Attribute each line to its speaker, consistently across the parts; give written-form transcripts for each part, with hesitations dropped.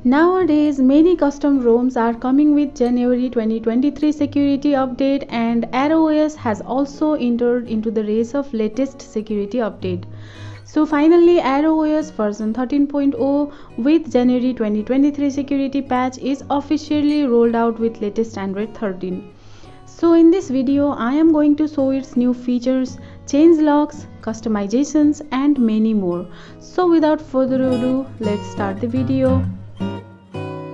Speaker 1: Nowadays, many custom ROMs are coming with January 2023 security update, and ROS has also entered into the race of latest security update. So finally, ROS version 13.0 with January 2023 security patch is officially rolled out with latest Android 13. So in this video, I am going to show its new features, change logs, customizations and many more. So without further ado, let's start the video.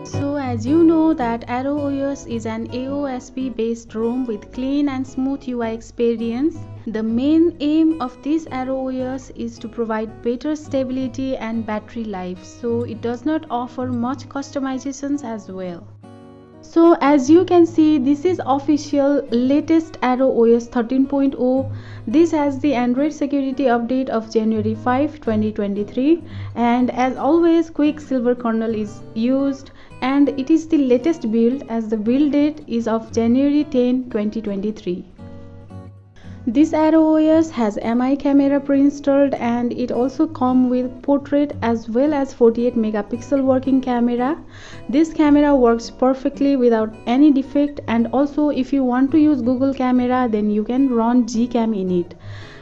Speaker 1: So as you know that ROS is an AOSP based ROM with clean and smooth UI experience. The main aim of this ROS is to provide better stability and battery life, so it does not offer much customizations as well. So as you can see, this is official latest ROS 13.0. This has the Android security update of January 5, 2023, and as always Quicksilver kernel is used, and it is the latest build as the build date is of January 10, 2023. This ROS has MI camera pre-installed, and it also comes with portrait as well as 48 megapixel working camera. This camera works perfectly without any defect, and also if you want to use Google camera, then you can run Gcam in it.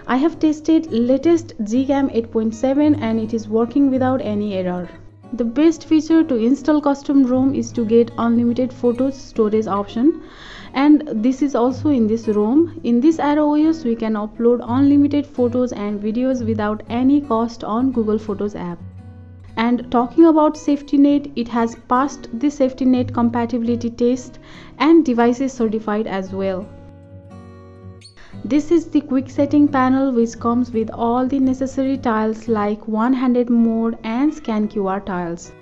Speaker 1: I have tested latest Gcam 8.7 and it is working without any error. The best feature to install custom ROM is to get unlimited photos storage option, and this is also in this ROM. In this ROS we can upload unlimited photos and videos without any cost on Google Photos app. And talking about safety net, it has passed the safety net compatibility test and device is certified as well. This is the quick setting panel which comes with all the necessary tiles like one-handed mode and scan QR tiles.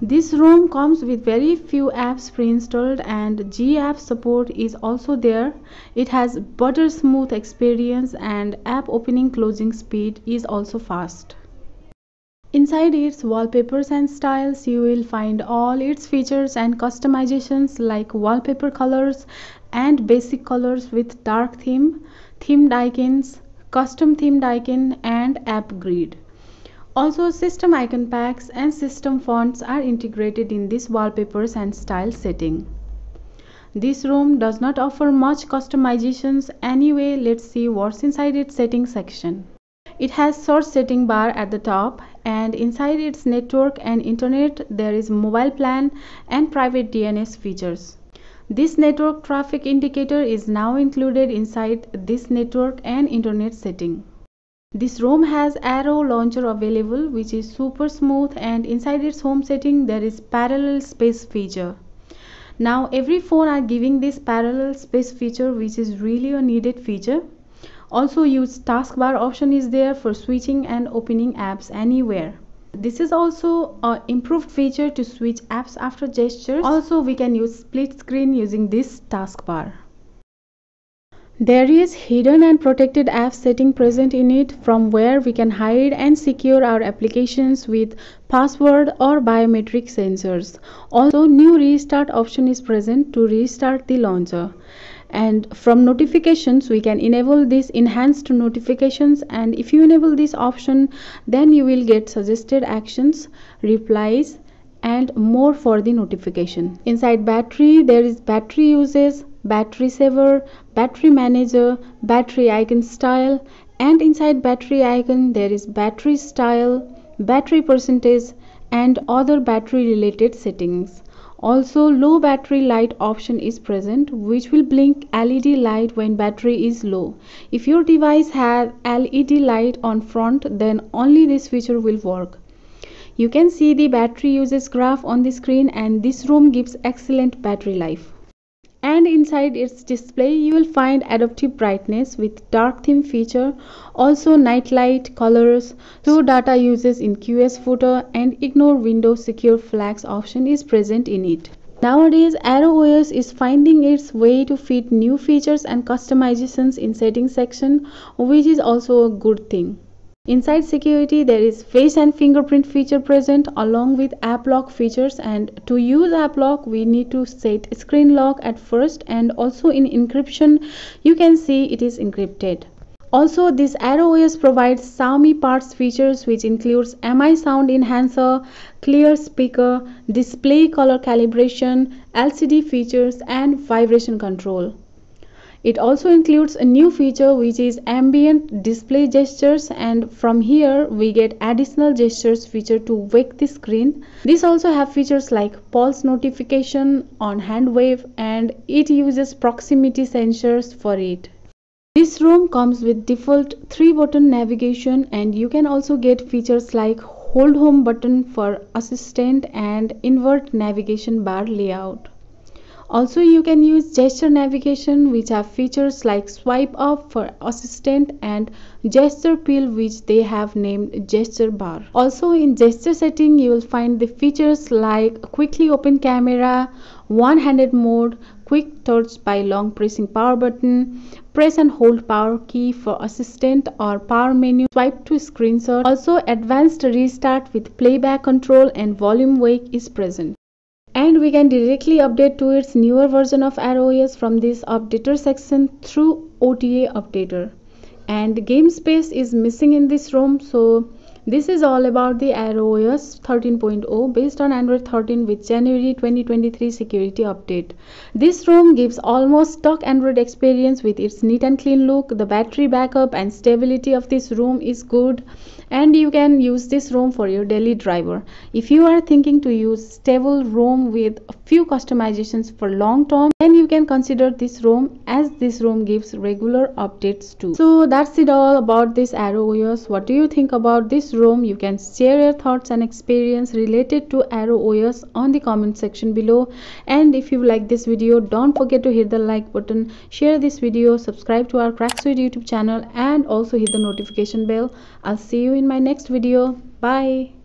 Speaker 1: This ROM comes with very few apps pre-installed, and G-app support is also there. It has butter smooth experience and app opening closing speed is also fast. Inside its wallpapers and styles, you will find all its features and customizations like wallpaper colors and basic colors with dark theme, themed icons, custom themed icon and app grid. Also, system icon packs and system fonts are integrated in this wallpapers and style setting. This ROM does not offer much customizations anyway. Let's see what's inside its settings section. It has source setting bar at the top, and inside its network and internet there is mobile plan and private DNS features. This network traffic indicator is now included inside this network and internet setting. This ROM has Arrow launcher available which is super smooth, and inside its home setting there is parallel space feature. Now every phone are giving this parallel space feature, which is really a needed feature. Also, use taskbar option is there for switching and opening apps anywhere. This is also an improved feature to switch apps after gestures. Also, we can use split screen using this taskbar. There is hidden and protected app setting present in it, from where we can hide and secure our applications with password or biometric sensors. Also, new restart option is present to restart the launcher. And from notifications we can enable this enhanced notifications, and if you enable this option then you will get suggested actions, replies and more for the notification. Inside battery there is battery uses, battery saver, battery manager, battery icon style, and inside battery icon there is battery style, battery percentage and other battery related settings. Also, low battery light option is present which will blink LED light when battery is low. If your device has LED light on front, then only this feature will work. You can see the battery usage graph on the screen, and this ROM gives excellent battery life. And inside its display you will find adaptive brightness with dark theme feature, also night light colors, show data uses in QS footer and ignore Windows secure flags option is present in it. Nowadays ROS is finding its way to fit new features and customizations in settings section, which is also a good thing. Inside security there is face and fingerprint feature present along with app lock features, and to use app lock we need to set screen lock at first, and also in encryption you can see it is encrypted. Also, this ROS provides Xiaomi parts features which includes MI sound enhancer, clear speaker, display color calibration, LCD features and vibration control. It also includes a new feature which is ambient display gestures, and from here we get additional gestures feature to wake the screen. This also have features like pulse notification on hand wave, and it uses proximity sensors for it. This ROM comes with default 3-button navigation, and you can also get features like hold home button for assistant and invert navigation bar layout. Also, you can use gesture navigation which have features like swipe up for assistant and gesture peel which they have named gesture bar. Also, in gesture setting you will find the features like quickly open camera, one-handed mode, quick touch by long pressing power button, press and hold power key for assistant or power menu, swipe to screenshot. Also, advanced restart with playback control and volume wake is present. And we can directly update to its newer version of ROS from this updater section through OTA updater. And game space is missing in this ROM, so this is all about the ROS 13.0 based on Android 13 with January 2023 security update. This ROM gives almost stock Android experience with its neat and clean look. The battery backup and stability of this ROM is good, and you can use this ROM for your daily driver. If you are thinking to use stable ROM with a few customizations for long term, then you can consider this ROM, as this ROM gives regular updates too. So that's it all about this ROS. What do you think about this ROM? You can share your thoughts and experience related to ROS on the comment section below. And if you like this video, don't forget to hit the like button, share this video, subscribe to our Craxoid YouTube channel, and also hit the notification bell. I'll see you in my next video. Bye.